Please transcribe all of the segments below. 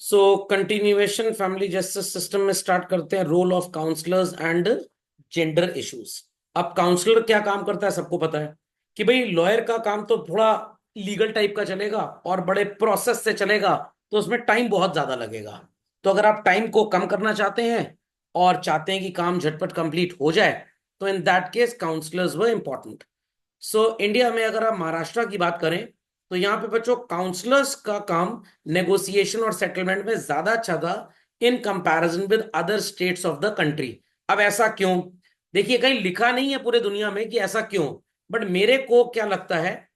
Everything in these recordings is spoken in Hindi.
सो कंटिन्यूएशन फैमिली जस्टिस सिस्टम में स्टार्ट करते हैं, role of counsellors and gender issues. अब काउंसलर क्या काम करता है सबको पता है कि भाई लॉयर का काम तो थोड़ा लीगल टाइप का चलेगा और बड़े प्रोसेस से चलेगा, तो उसमें टाइम बहुत ज्यादा लगेगा। तो अगर आप टाइम को कम करना चाहते हैं और चाहते हैं कि काम झटपट कंप्लीट हो जाए, तो इन दैट केस काउंसलर्स वो इंपॉर्टेंट। सो इंडिया में अगर आप महाराष्ट्र की बात करें, तो यहाँ पे बच्चों काउंसलर्स का काम नेगोशिएशन और सेटलमेंट में ज्यादा अच्छा था in comparison with other states of the country. अब ऐसा क्यों? देखिए, कहीं लिखा नहीं है पूरे दुनिया में कि ऐसा क्यों, बट मेरे को क्या लगता है,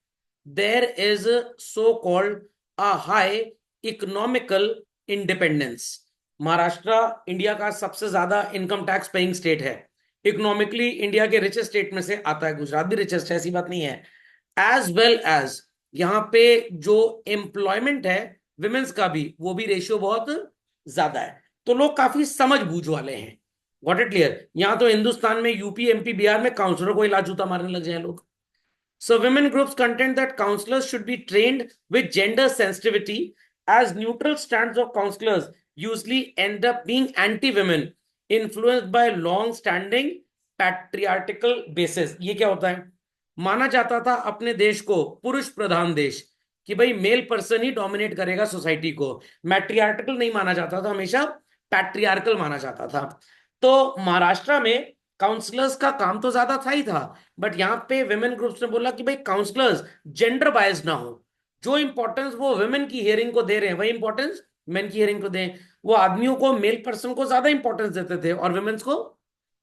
there is so called a high economical independence. Maharashtra India का सबसे ज्यादा इनकम टैक्स पेइंग स्टेट है। इकोनॉमिकली इंडिया के रिचेस्ट स्टेट में से आता है, गुजरात भी रिचेस्ट है, ऐसी बात नहीं है। एज वेल एज यहाँ पे जो एम्प्लॉयमेंट है विमेन्स का भी, वो भी रेशियो बहुत ज्यादा है। तो लोग काफी समझ बूझ वाले हैं। Got it clear? यहाँ तो हिंदुस्तान में यूपी एमपी बिहार में काउंसलर को इलाज जूता मारने लग जाए लोग। So women groups contend that counselors should be trained with gender sensitivity, as neutral stands of counselors usually end up being anti-women, influenced by long-standing patriarchal basis। ये क्या होता है? माना जाता था अपने देश को पुरुष प्रधान देश, कि भाई मेल पर्सन ही डोमिनेट करेगा सोसाइटी को। मैट्रियार्कल नहीं माना जाता था, हमेशा पैट्रियार्कल माना जाता था। तो महाराष्ट्र में काउंसलर्स का काम तो ज्यादा था ही था, बट यहाँ पे विमेन ग्रुप्स ने बोला कि भाई काउंसलर्स जेंडर बायस ना हो। जो इंपॉर्टेंस वो विमेन की हियरिंग को दे रहे हैं, वही इंपॉर्टेंस मेन की हियरिंग को दें। वो आदमियों को, मेल पर्सन को ज्यादा इंपॉर्टेंस देते थे और विमेन्स को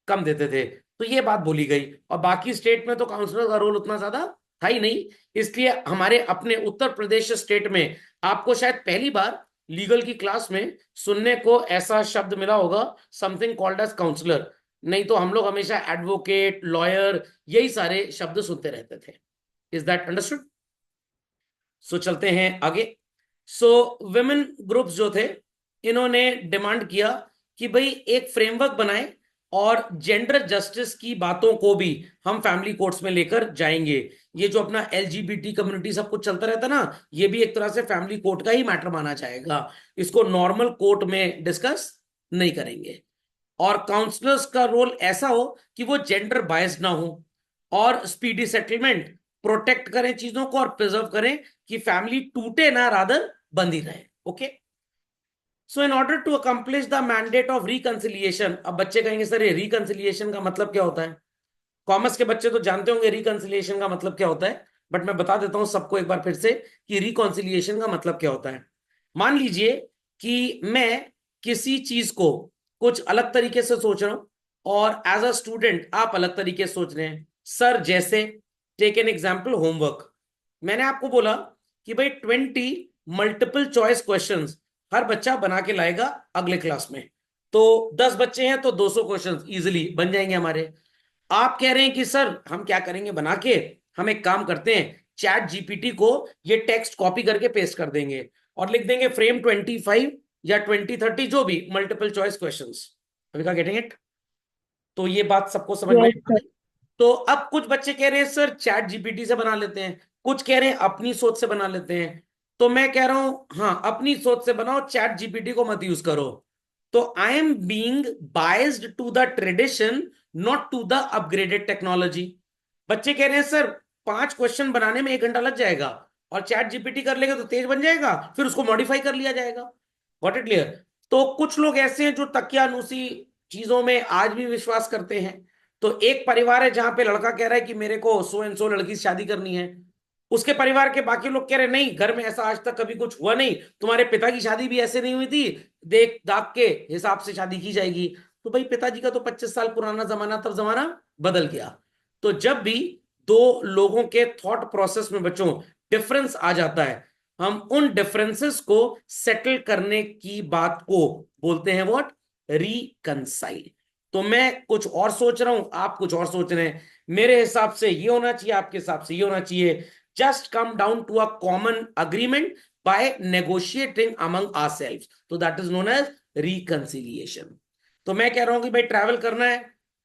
कम देते थे। तो ये बात बोली गई। और बाकी स्टेट में तो काउंसलर का रोल उतना ज्यादा था ही नहीं। इसलिए हमारे अपने उत्तर प्रदेश स्टेट में आपको शायद पहली बार लीगल की क्लास में सुनने को ऐसा शब्द मिला होगा, समथिंग कॉल्ड एज काउंसलर। नहीं तो हम लोग हमेशा एडवोकेट, लॉयर, यही सारे शब्द सुनते रहते थे। Is that understood? सो चलते हैं आगे। सो वुमेन ग्रुप्स जो थे, इन्होंने डिमांड किया कि भाई एक फ्रेमवर्क बनाए और जेंडर जस्टिस की बातों को भी हम फैमिली कोर्ट्स में लेकर जाएंगे। ये जो अपना एलजीबीटी कम्युनिटी सब कुछ चलता रहता ना, ये भी एक तरह से फैमिली कोर्ट का ही मैटर माना जाएगा। इसको नॉर्मल कोर्ट में डिस्कस नहीं करेंगे। और काउंसलर्स का रोल ऐसा हो कि वो जेंडर बायस ना हो और स्पीडी सेटलमेंट, प्रोटेक्ट करें चीजों को और प्रिजर्व करें कि फैमिली टूटे ना, रादर बंदी रहे। Okay. So in order to accomplish the mandate of reconciliation. अब बच्चे कहेंगे सर ये रिकंसिलिएशन का मतलब क्या होता है? कॉमर्स के बच्चे तो जानते होंगे रिकंसिलिएशन का मतलब क्या होता है, बट मैं बता देता हूं सबको एक बार फिर से कि रिकंसिलिएशन का मतलब क्या होता है। मान लीजिए कि मैं किसी चीज को कुछ अलग तरीके से सोच रहा हूं और एज अ स्टूडेंट आप अलग तरीके से सोच रहे हैं। सर जैसे, टेक एन एग्जाम्पल, होमवर्क। मैंने आपको बोला कि भाई 20 मल्टीपल चॉइस क्वेश्चंस हर बच्चा बना के लाएगा अगले क्लास में। तो 10 बच्चे हैं तो 200 क्वेश्चंस इजिली बन जाएंगे हमारे। आप कह रहे हैं कि सर हम क्या करेंगे बना के, हम एक काम करते हैं, चैट जीपीटी को ये टेक्स्ट कॉपी करके पेस्ट कर देंगे और लिख देंगे फ्रेम 25 या 20 30 जो भी मल्टीपल चॉइस क्वेश्चंस। अभी का गेटिंग इट? तो ये बात सबको समझ में यस आ सर। गई। तो अब कुछ बच्चे कह रहे हैं सर चैट जीपीटी से बना लेते हैं, कुछ कह रहे हैं अपनी सोच से बना लेते हैं। तो मैं कह रहा हूं हाँ, अपनी सोच से बनाओ, चैट जीपीटी को मत यूज करो। तो I am being biased to the tradition, not to the upgraded technology. बच्चे कह रहे हैं सर 5 क्वेश्चन बनाने में 1 घंटा लग जाएगा और चैट जीपीटी कर लेगा तो तेज बन जाएगा, फिर उसको मॉडिफाई कर लिया जाएगा। What it clear? तो कुछ लोग ऐसे हैं जो तकियानुसी चीजों में आज भी विश्वास करते हैं। तो एक परिवार है जहां पे लड़का कह रहा है कि मेरे को सो एंड सो लड़की से शादी करनी है। उसके परिवार के बाकी लोग कह रहे हैं नहीं, घर में ऐसा आज तक कभी कुछ हुआ नहीं, तुम्हारे पिता की शादी भी ऐसे नहीं हुई थी, देख दाग के हिसाब से शादी की जाएगी। तो भाई पिताजी का तो 25 साल पुराना जमाना, तब जमाना बदल गया। तो जब भी दो लोगों के थॉट प्रोसेस में बच्चों डिफरेंस आ जाता है, हम उन डिफरेंसेस को सेटल करने की बात को बोलते हैं व्हाट? रिकंसाइल। तो मैं कुछ और सोच रहा हूं, आप कुछ और सोच रहे हैं, मेरे हिसाब से ये होना चाहिए, आपके हिसाब से ये होना चाहिए। Just come down to a common agreement by negotiating among ourselves, तो that is known as reconciliation. तो मैं कह रहा हूं कि भाई ट्रैवल करना है,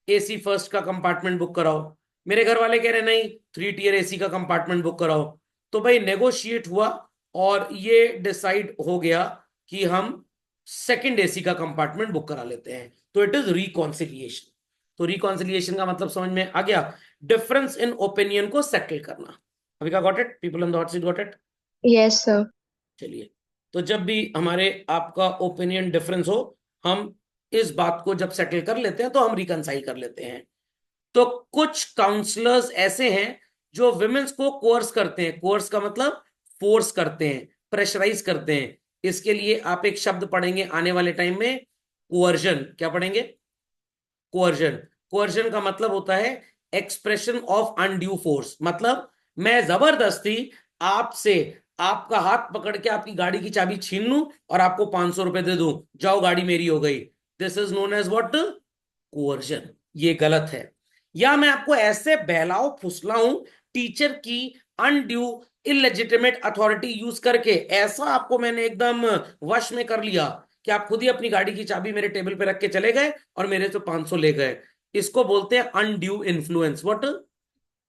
एसी फर्स्ट का कंपार्टमेंट बुक कराओ। मेरे घर वाले कह रहे हैं नहीं, 3 टियर एसी का कंपार्टमेंट बुक कराओ। तो भाई नेगोशिएट हुआ और ये डिसाइड हो गया कि हम सेकंड एसी का कंपार्टमेंट बुक करा लेते हैं। तो इट इज रिकॉन्सिलिएशन। तो रिकॉन्सिलिएशन का मतलब समझ में आ गया, डिफरेंस इन ओपिनियन को सेटल करना। अभी का got it, people in the hot seat got it? Yes, sir. चलिए, तो जब भी हमारे आपका ओपिनियन डिफरेंस हो, हम इस बात को जब सेटल कर लेते हैं तो हम रिकंसाइल कर लेते हैं। तो कुछ काउंसलर्स ऐसे हैं जो विमेन्स को कोर्स करते हैं, कोर्स का मतलब फोर्स करते हैं, प्रेशराइज करते हैं। इसके लिए आप एक शब्द पढ़ेंगे आने वाले टाइम में, कोअर्जन। क्या पढ़ेंगे? कोअर्जन। कोअर्जन का मतलब होता है एक्सप्रेशन ऑफ अनड्यू फोर्स। मतलब मैं जबरदस्ती आपसे आपका हाथ पकड़ के आपकी गाड़ी की चाबी छीन लूं और आपको 500 रुपए दे दूं, जाओ गाड़ी मेरी हो गई। This is known as what? Coercion. ये गलत है। या मैं आपको ऐसे बहलाओ फुसलाऊं, टीचर की अनड्यू इलेजिटिमेट अथॉरिटी यूज करके, ऐसा आपको मैंने एकदम वश में कर लिया कि आप खुद ही अपनी गाड़ी की चाबी मेरे टेबल पे रख के चले गए और मेरे से 500 ले गए। इसको बोलते हैं अनड्यू इन्फ्लुएंस। व्हाट?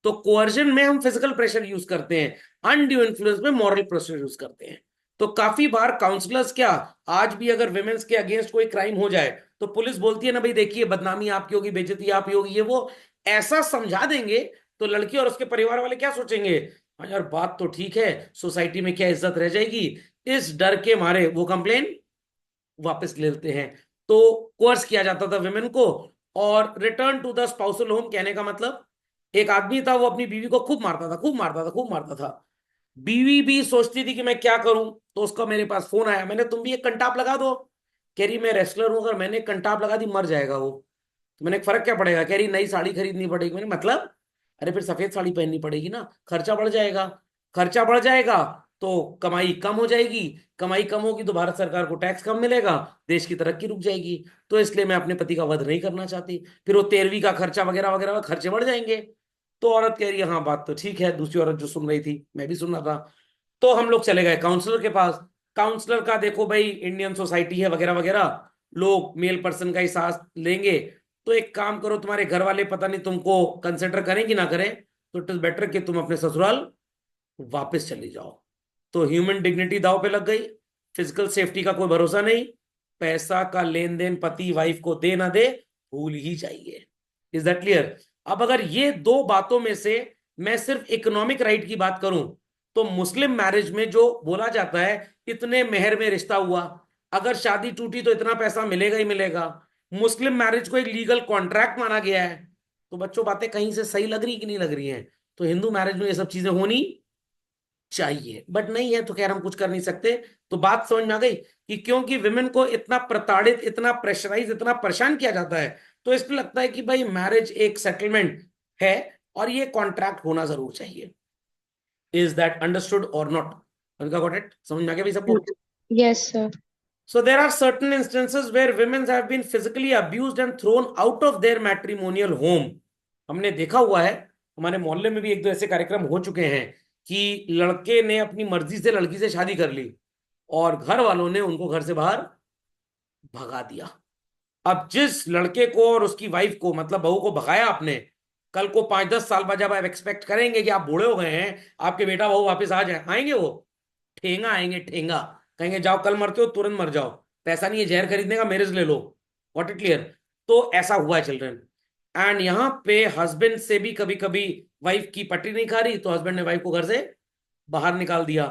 तो कोअर्जन में हम फिजिकल प्रेशर यूज करते हैं, अनड्यू इन्फ्लुएंस में मॉरल प्रेशर यूज करते हैं। तो काफी बार काउंसलर्स क्या, आज भी अगर विमेन्स के अगेंस्ट कोई क्राइम हो जाए तो पुलिस बोलती है ना, भाई देखिए बदनामी आपकी होगी, बेइज्जती आपकी होगी, ये वो ऐसा समझा देंगे। तो लड़की और उसके परिवार वाले क्या सोचेंगे, हाँ यार बात तो ठीक है, सोसाइटी में क्या इज्जत रह जाएगी। इस डर के मारे वो कंप्लेन वापस ले लेते हैं। तो कोर्स किया जाता था विमेन को। और return to the spousal home कहने का मतलब, एक आदमी था वो अपनी बीवी को खूब मारता था, खूब मारता था, खूब मारता था। बीवी भी सोचती थी कि मैं क्या करूं, तो उसका मेरे पास फोन आया, मैंने, तुम भी एक कंटाप लगा दो। कह रही मैं रेसलर हूं, अगर मैंने एक कंटाप लगा दी मर जाएगा वो। तो मैंने, फर्क क्या पड़ेगा? कह रही नई साड़ी खरीदनी पड़ेगी। मैंने, मतलब? अरे फिर सफेद साड़ी पहननी पड़ेगी ना, खर्चा बढ़ जाएगा। खर्चा बढ़ जाएगा तो कमाई कम हो जाएगी, कमाई कम होगी तो भारत सरकार को टैक्स कम मिलेगा, देश की तरक्की रुक जाएगी। तो इसलिए मैं अपने पति का वध नहीं करना चाहती। फिर वो 13वीं का खर्चा वगैरह वगैरह खर्चे बढ़ जाएंगे। तो औरत कह रही है हाँ बात तो ठीक है, दूसरी औरत जो सुन रही थी, मैं भी सुन रहा था। तो हम लोग चले गए काउंसलर के पास। काउंसलर का देखो भाई, इंडियन सोसाइटी है वगैरह वगैरह, लोग मेल पर्सन का ही साथ लेंगे। तो एक काम करो, तुम्हारे घर वाले पता नहीं तुमको कंसिडर करें कि ना करें, तो इट इज बेटर कि तुम अपने ससुराल वापस चली जाओ। तो ह्यूमन डिग्निटी दांव पे लग गई, फिजिकल सेफ्टी का कोई भरोसा नहीं, पैसा का लेन देन पति वाइफ को दे ना दे, भूल ही जाइए। Is that clear? अब अगर ये दो बातों में से मैं सिर्फ इकोनॉमिक राइट की बात करूं, तो मुस्लिम मैरिज में जो बोला जाता है, इतने मेहर में रिश्ता हुआ, अगर शादी टूटी तो इतना पैसा मिलेगा ही मिलेगा, मुस्लिम मैरिज को एक लीगल कॉन्ट्रैक्ट माना गया है। तो बच्चों बातें कहीं से सही लग रही कि नहीं लग रही हैं? तो हिंदू मैरिज में ये सब चीजें होनी चाहिए, बट नहीं है तो खैर हम कुछ कर नहीं सकते। तो बात समझ में आ गई कि क्योंकि विमेन को इतना प्रताड़ित, इतना प्रेशराइज, इतना परेशान किया जाता है, तो इसलिए लगता है कि भाई मैरिज एक सेटलमेंट है और ये कॉन्ट्रैक्ट होना जरूर चाहिए। इज दैट अंडरस्टूड और नॉट? उनका गॉट इट? समझ में आ गया भाई सबको? Yes, sir. So there are certain instances where women have been physically abused and thrown out of their matrimonial home. हमने देखा हुआ है, हमारे मोहल्ले में भी एक दो ऐसे कार्यक्रम हो चुके हैं कि लड़के ने अपनी मर्जी से लड़की से शादी कर ली और घर वालों ने उनको घर से बाहर भगा दिया। अब जिस लड़के को और उसकी वाइफ को, मतलब बहू को भगाया आपने, कल को 5-10 साल बाद जब आप एक्सपेक्ट करेंगे कि आप बूढ़े हो गए हैं, आपके बेटा बहू वापस आ जाए, आएंगे वो? ठेंगा आएंगे, ठेंगा। कहेंगे जाओ कल मरते हो तुरंत मर जाओ, पैसा नहीं है जहर खरीदने का, मेरे से ले लो। What it clear? तो ऐसा हुआ है चिल्ड्रन। एंड यहाँ पे हस्बैंड से भी कभी कभी वाइफ की पट्टी नहीं खा रही, तो हस्बैंड ने वाइफ को घर से बाहर निकाल दिया।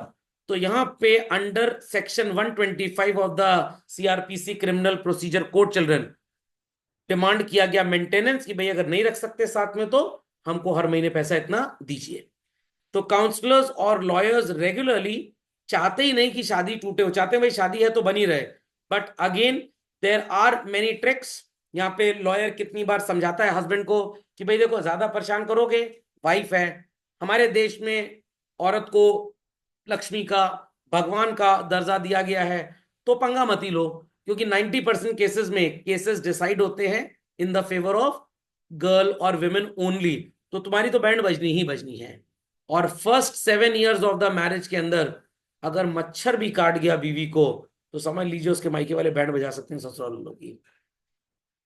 तो यहाँ पे under section 125 of the CrPC criminal procedure code children, demand किया गया मेंटेनेंस, कि भाई अगर नहीं रख सकते साथ में तो हमको हर महीने पैसा इतना दीजिए। तो काउंसलर्स और लॉयर्स रेगुलरली चाहते ही नहीं कि शादी टूटे, हो चाहते हैं भाई शादी है तो बनी रहे। But again there are many tricks. यहाँ पे लॉयर कितनी बार समझाता है हस्बैंड को कि भाई देखो ज्यादा परेशान करोगे, वाइफ है। हमारे देश में औरत को लक्ष्मी का, भगवान का दर्जा दिया गया है। तो पंगा मत ही लो, क्योंकि 90% केसेस में केसेस डिसाइड होते हैं in the favour of girl और विमेन ओनली। तो तुम्हारी तो बैंड बजनी ही बजनी है। और first 7 years of the marriage के अंदर अगर मच्छर भी काट गया बीवी को, तो समझ लीजिए उसके मायके वाले बैंड बजा सकते हैं ससुराल वालों की।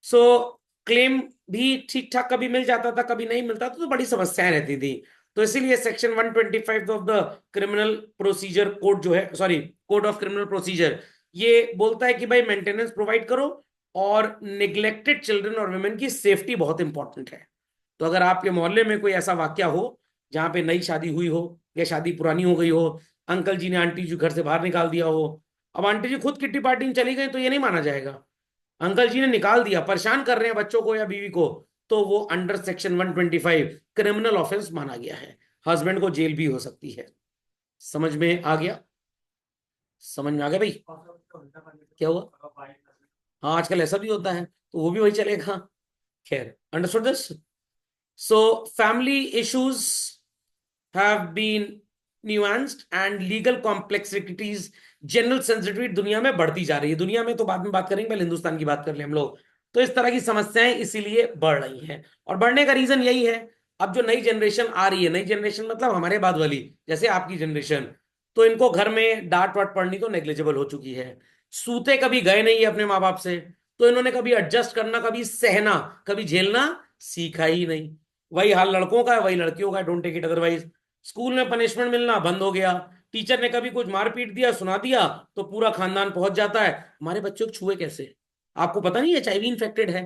सो क्लेम भी ठीक ठाक कभी मिल जाता था, कभी नहीं मिलता था, तो बड़ी समस्याएं रहती थी। तो इसीलिए section 125 of the criminal procedure code जो है, sorry, code of criminal procedure, ये बोलता है कि भाई मेंटेनेंस प्रोवाइड करो, और निग्लेक्टेड चिल्ड्रन और वुमेन की सेफ्टी बहुत इंपॉर्टेंट है। तो अगर आपके मोहल्ले में कोई ऐसा वाक्या हो जहां पे नई शादी हुई हो या शादी पुरानी हो गई हो, अंकल जी ने आंटी जी घर से बाहर निकाल दिया हो, अब आंटी जी खुद किट्टी पार्टी में चली गई तो ये नहीं माना जाएगा। अंकल जी ने निकाल दिया, परेशान कर रहे हैं बच्चों को या बीवी को, तो वो अंडर सेक्शन 125 क्रिमिनल ऑफेंस माना गया है। हस्बैंड को जेल भी हो सकती है। समझ में आ गया? समझ में आ गया भाई? क्या हुआ? हाँ, आजकल ऐसा भी होता है, तो वो भी वही चलेगा। खैर, understood this? So family issues have been nuanced and legal complexities, general sensitivity दुनिया में बढ़ती जा रही है। दुनिया में तो बाद में बात करेंगे, पहले हिंदुस्तान की बात कर ले हम लोग। तो इस तरह की समस्याएं इसीलिए बढ़ रही हैं, और बढ़ने का रीजन यही है, अब जो नई जनरेशन आ रही है, नई जनरेशन मतलब हमारे बाद वाली, जैसे आपकी जनरेशन, तो इनको घर में डांट वाट पड़नी तो नेग्लिजिबल हो चुकी है। सूते कभी गए नहीं है अपने माँ बाप से, तो इन्होंने कभी एडजस्ट करना, कभी सहना, कभी झेलना सीखा ही नहीं। वही हाल लड़कों का है, वही लड़कियों का है, don't take it otherwise. School में पनिशमेंट मिलना बंद हो गया, टीचर ने कभी कुछ मार पीट दिया, सुना दिया, तो पूरा खानदान पहुंच जाता है हमारे बच्चों को छुए कैसे, आपको पता नहीं है एचआईवी इन्फेक्टेड है।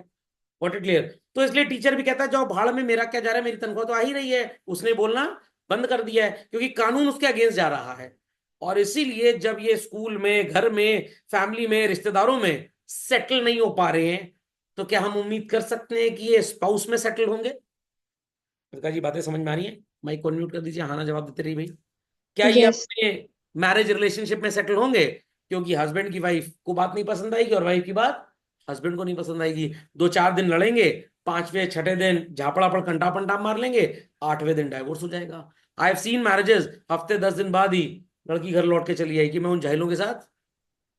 What it clear? तो इसलिए टीचर भी कहता है जाओ भाड़ में, मेरा क्या जा रहा है, मेरी तनख्वाह तो आ ही रही है। उसने बोलना बंद कर दिया है क्योंकि कानून उसके अगेंस्ट जा रहा है। और इसीलिए जब ये स्कूल में, घर में, फैमिली में, रिश्तेदारों में सेटल नहीं हो पा रहे हैं, तो क्या हम उम्मीद कर सकते हैं कि ये स्पाउस में सेटल होंगे? प्रकाश जी, बातें समझ में आ रही है? माइक को म्यूट कर दीजिए, हाँ ना जवाब देते रहिए भाई। क्या ये Yes. अपने मैरिज रिलेशनशिप में सेटल होंगे? क्योंकि हस्बैंड की वाइफ को बात नहीं पसंद आएगी और वाइफ की बात हस्बैंड को नहीं पसंद आएगी। 2-4 दिन लड़ेंगे, 5वें 6ठे दिन झापड़ा पर कंटा पंटा मार लेंगे, 8वें दिन डाइवोर्स हो जाएगा। आई हैव सीन मैरिजेस, हफ्ते 10 दिन बाद ही लड़की घर लौट के चली आई कि मैं उन जाहिलों के साथ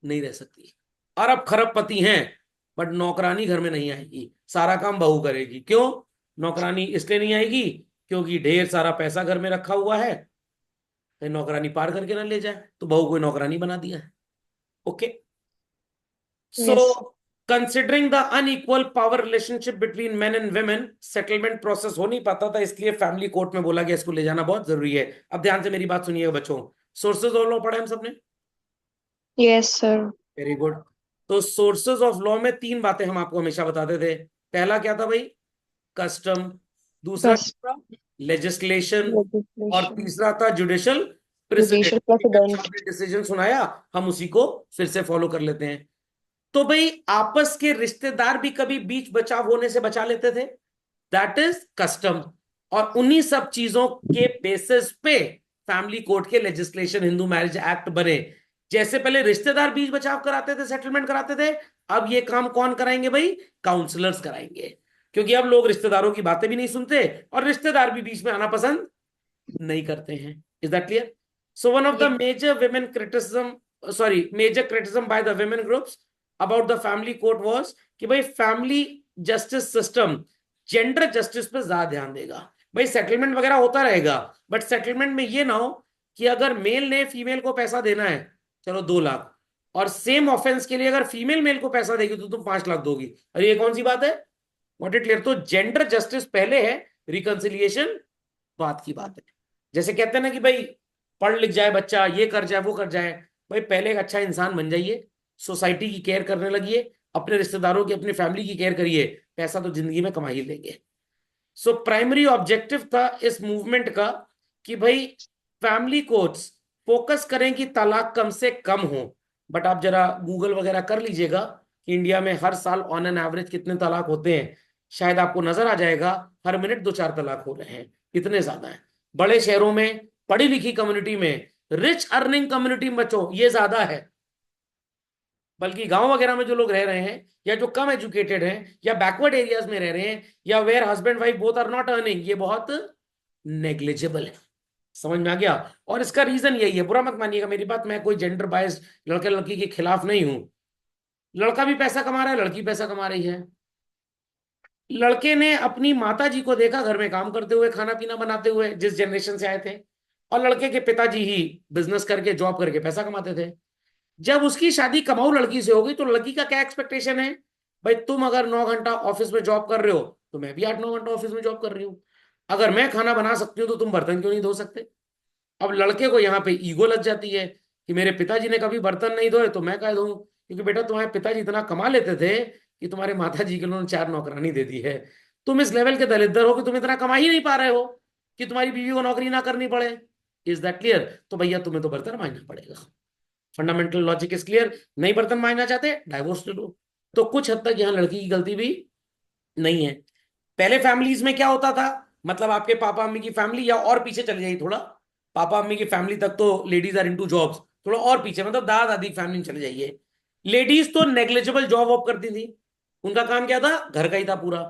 नहीं रह सकती। अरब खरब पति हैं, बट नौकरानी घर में नहीं आएगी, सारा काम बहू करेगी। क्यों? नौकरानी इसलिए नहीं आएगी क्योंकि ढेर सारा पैसा घर में रखा हुआ है, कहीं नौकरानी पार करके ना ले जाए, तो बहू को नौकरानी बना दिया है। Okay, so Yes. Considering the unequal power relationship between main and women, settlement process हो नहीं पाता था, इसलिए फैमिली कोर्ट में बोला गया इसको ले जाना बहुत जरूरी है। अब ध्यान से मेरी बात सुनिएगा बच्चों। सोर्सेज ऑफ लॉ पढ़ा है हम सबने? Yes, sir. Very good. तो सोर्सेज ऑफ लॉ में 3 बातें हम आपको हमेशा बताते थे। पहला क्या था भाई? कस्टम। दूसरा First, क्या था? लेजिस्लेशन। और legislation, तीसरा था जुडिशियल प्रेसिडेंट। judicial जो precedent. हमने डिसीजन सुनाया, हम उसी को फिर से फॉलो कर लेते हैं। तो भाई आपस के रिश्तेदार भी कभी बीच बचाव होने से बचा लेते थे, दैट इज कस्टम। और उन्हीं सब चीजों के बेसिस पे फैमिली कोर्ट के लेजिस्लेशन, हिंदू मैरिज एक्ट बने। जैसे पहले रिश्तेदार बीच बचाव कराते थे, सेटलमेंट कराते थे, अब ये काम कौन कराएंगे भाई? काउंसलर्स कराएंगे। क्योंकि अब लोग रिश्तेदारों की बातें भी नहीं सुनते, और रिश्तेदार भी बीच में आना पसंद नहीं करते हैं। Is that clear? So one of the Yes. Major women criticism, sorry major criticism by the women groups about the family court was कि भाई family justice system gender justice पे ज्यादा ध्यान देगा। भाई सेटलमेंट वगैरह होता रहेगा, बट सेटलमेंट में ये ना हो कि अगर मेल ने फीमेल को पैसा देना है, चलो 2 लाख, और सेम ऑफेंस के लिए अगर फीमेल मेल को पैसा देगी तो तुम 5 लाख दोगी। अरे ये कौन सी बात है? What it clear? तो जेंडर जस्टिस पहले है, रिकंसिलिएशन बात की बात है। जैसे कहते हैं ना कि भाई पढ़ लिख जाए बच्चा, ये कर जाए वो कर जाए, भाई पहले एक अच्छा इंसान बन जाइए, सोसाइटी की केयर करने लगिए, अपने रिश्तेदारों की, अपनी फैमिली की केयर करिए, पैसा तो जिंदगी में कमा ही लेंगे। सो प्राइमरी ऑब्जेक्टिव था इस मूवमेंट का कि भाई फैमिली कोर्ट्स फोकस करें कि तलाक कम से कम हो। बट आप जरा गूगल वगैरह कर लीजिएगा कि इंडिया में हर साल ऑन एन एवरेज कितने तलाक होते हैं, शायद आपको नजर आ जाएगा हर मिनट 2-4 तलाक हो रहे हैं। कितने ज्यादा है? बड़े शहरों में, पढ़ी लिखी कम्युनिटी में, रिच अर्निंग कम्युनिटी में बच्चों ये ज्यादा है। बल्कि गांव वगैरह में जो लोग रह रहे हैं, या जो कम एजुकेटेड हैं, या बैकवर्ड एरियाज में रह रहे हैं, या where husband wife both are not earning, ये बहुत नेग्लिजिबल है। समझ में आ गया? और इसका रीजन यही है, बुरा मत मानिएगा मेरी बात, मैं कोई जेंडर बायस्ड लड़के लड़की के खिलाफ नहीं हूं। लड़का भी पैसा कमा रहा है, लड़की पैसा कमा रही है। लड़के ने अपनी माता जी को देखा घर में काम करते हुए, खाना पीना बनाते हुए, जिस जनरेशन से आए थे, और लड़के के पिताजी ही बिजनेस करके, जॉब करके पैसा कमाते थे। जब उसकी शादी कमाऊ लड़की से हो गई, तो लड़की का क्या एक्सपेक्टेशन है? भाई तुम अगर 9 घंटा ऑफिस में जॉब कर रहे हो, तो मैं भी 8-9 घंटा ऑफिस में जॉब कर रही हूँ। अगर मैं खाना बना सकती हूँ तो तुम बर्तन क्यों नहीं धो सकते? अब लड़के को यहाँ पे ईगो लग जाती है कि मेरे पिताजी ने कभी बर्तन नहीं धोए तो मैं कह दूं, क्योंकि बेटा तुम्हारे पिताजी इतना कमा लेते थे कि तुम्हारे माता जी के उन्होंने 4 नौकरानी दे दी है। तुम इस लेवल के दलिद्र हो कि तुम इतना कमा ही नहीं पा रहे हो कि तुम्हारी बीवी को नौकरी ना करनी पड़े। Is that clear? तो भैया तुम्हें तो बर्तन मांगना पड़ेगा। Fundamental logic is clear. नहीं बर्तन मांगना चाहते, डाइवोर्स ले लो। तो कुछ हद तक यहाँ लड़की की गलती भी नहीं है। पहले फैमिलीज में क्या होता था, मतलब आपके पापा मम्मी की फैमिली, या और पीछे चले जाइए थोड़ा, पापा मम्मी की फैमिली तक तो लेडीज आर इनटू जॉब्स, थोड़ा और पीछे मतलब दादा दादी फैमिली में चले जाइए, लेडीज तो नेग्लिजिबल जॉब वॉब करती थी। उनका काम क्या था, घर का ही था पूरा।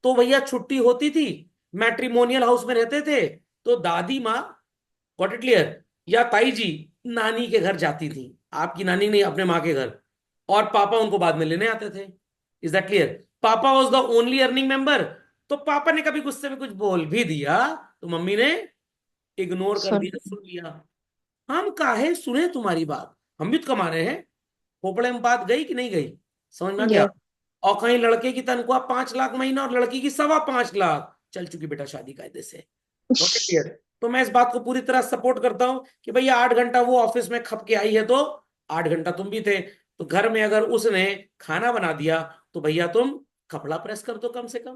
तो भैया छुट्टी होती थी, मैट्रिमोनियल हाउस में रहते थे, तो दादी माँ, गॉट इट क्लियर, या ताई जी नानी के घर जाती थी, आपकी नानी नहीं, अपने माँ के घर, और पापा उनको बाद में लेने आते थे। Is that clear? Papa was the only earning member. तो पापा ने कभी गुस्से में कुछ बोल भी दिया तो मम्मी ने इग्नोर कर सुन दिया, सुन लिया। हम काहे सुने तुम्हारी बात, हम भी तो कमा रहे हैं। खोपड़े में बात गई कि नहीं गई? समझ में आ गया? यस और कहीं लड़के की तनख्वाह 5 लाख महीना और लड़की की 5.25 लाख, चल चुकी बेटा शादी कायदे से। Got it clear? तो मैं इस बात को पूरी तरह सपोर्ट करता हूं कि भैया 8 घंटा वो ऑफिस में खप के आई है तो 8 घंटा तुम भी थे। तो घर में अगर उसने खाना बना दिया तो भैया तुम कपड़ा प्रेस कर दो कम से कम।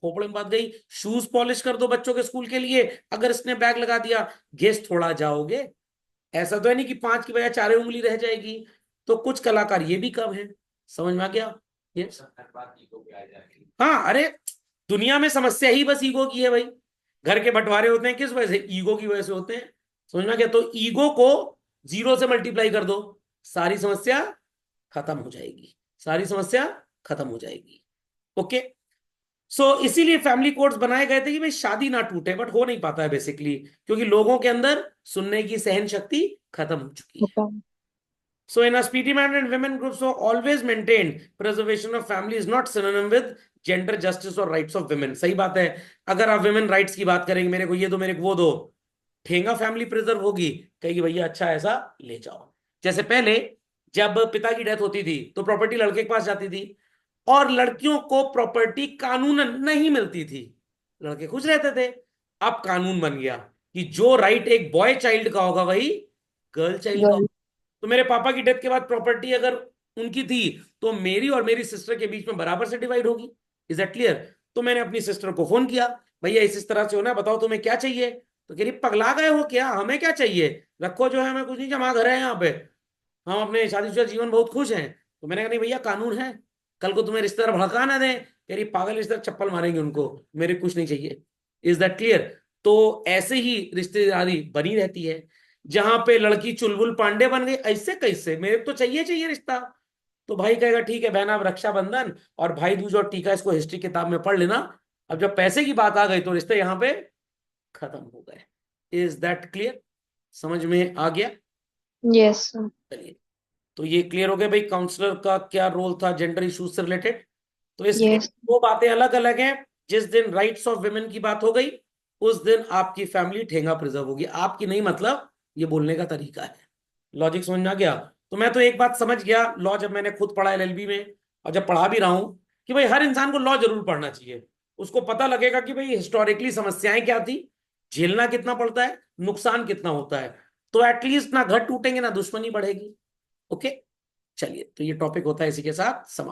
खोपड़े में बात गई। शूज पॉलिश कर दो बच्चों के स्कूल के लिए, अगर इसने बैग लगा दिया, गेस्ट थोड़ा जाओगे। ऐसा तो है नहीं कि 5 की बजाय 4 उंगली रह जाएगी। तो कुछ कलाकार ये भी कम है। समझ में आ गया? ये हाँ, अरे दुनिया में समस्या ही बस ईगो की है भाई। घर के बंटवारे होते हैं किस वजह से? ईगो की वजह से होते हैं। समझ में आ गया? तो ईगो को 0 से मल्टीप्लाई कर दो, सारी समस्या खत्म हो जाएगी, सारी समस्या खत्म हो जाएगी। ओके। इसीलिए फैमिली कोड्स बनाए गए थे कि भाई शादी ना टूटे, बट हो नहीं पाता है बेसिकली, क्योंकि लोगों के अंदर सुनने की सहन शक्ति खत्म हो चुकी है। बताओ। So in a SPT man and women groups so always maintained preservation of family is not synonym with gender justice or rights of women। सही बात है। अगर आप women rights की बात करेंगे, मेरे को ये दो मेरे को वो दो, ठेंगा फैमिली प्रिजर्व होगी, कहेगी भैया अच्छा ऐसा ले जाओ। जैसे पहले जब पिता की डेथ होती थी तो प्रॉपर्टी लड़के के पास जाती थी, और लड़कियों को प्रॉपर्टी कानूनन नहीं मिलती थी, लड़के खुश रहते थे। अब कानून बन गया कि जो राइट एक बॉय चाइल्ड का होगा वही गर्ल चाइल्ड का। गर्ल। तो मेरे पापा की डेथ के बाद प्रॉपर्टी अगर उनकी थी तो मेरी और मेरी सिस्टर के बीच में बराबर से डिवाइड होगी। Is that clear? तो मैंने अपनी सिस्टर को फोन किया, भैया इस तरह से होना है, बताओ तुम्हें क्या चाहिए? तो कह रही पगला गए हो क्या, हमें क्या चाहिए, रखो जो है, हमें कुछ नहीं, जमा घर है यहाँ पे, हम अपने शादीशुदा जीवन बहुत खुश हैं। तो मैंने कहा नहीं भैया कानून है, कल को तुम्हें रिश्तेदार भड़का ना दें, कह रही पागल रिश्तेदार चप्पल मारेंगे उनको, मेरे कुछ नहीं चाहिए। Is that clear? तो ऐसे ही रिश्तेदारी बनी रहती है। जहां पे लड़की चुलबुल पांडे बन गई, ऐसे कैसे, मेरे को तो चाहिए चाहिए रिश्ता। तो भाई कहेगा ठीक है बहन, अब रक्षाबंधन और भाई दूज और टीका इसको हिस्ट्री किताब में पढ़ लेना। अब जब पैसे की बात आ गई तो रिश्ते यहां पे खत्म हो गए। Is that clear? समझ में आ गया? Yes sir. चलिए, तो ये क्लियर हो गया भाई काउंसलर का क्या रोल था जेंडर इश्यूज से रिलेटेड। तो इसलिए यस। दो बातें अलग अलग हैं। जिस दिन राइट्स ऑफ वुमेन की बात हो गई उस दिन आपकी फैमिली ठेंगा प्रिजर्व होगी, आपकी नहीं, मतलब ये बोलने का तरीका है। लॉजिक समझ में आ गया? तो मैं तो एक बात समझ गया, लॉ जब मैंने खुद पढ़ा एलएलबी में और जब पढ़ा भी रहा हूं, कि भाई हर इंसान को लॉ जरूर पढ़ना चाहिए। उसको पता लगेगा कि भाई हिस्टोरिकली समस्याएं क्या थी, झेलना कितना पड़ता है, नुकसान कितना होता है। तो एटलीस्ट ना घर टूटेंगे ना दुश्मनी बढ़ेगी। ओके। चलिए, तो ये टॉपिक होता है इसी के साथ समाप्त।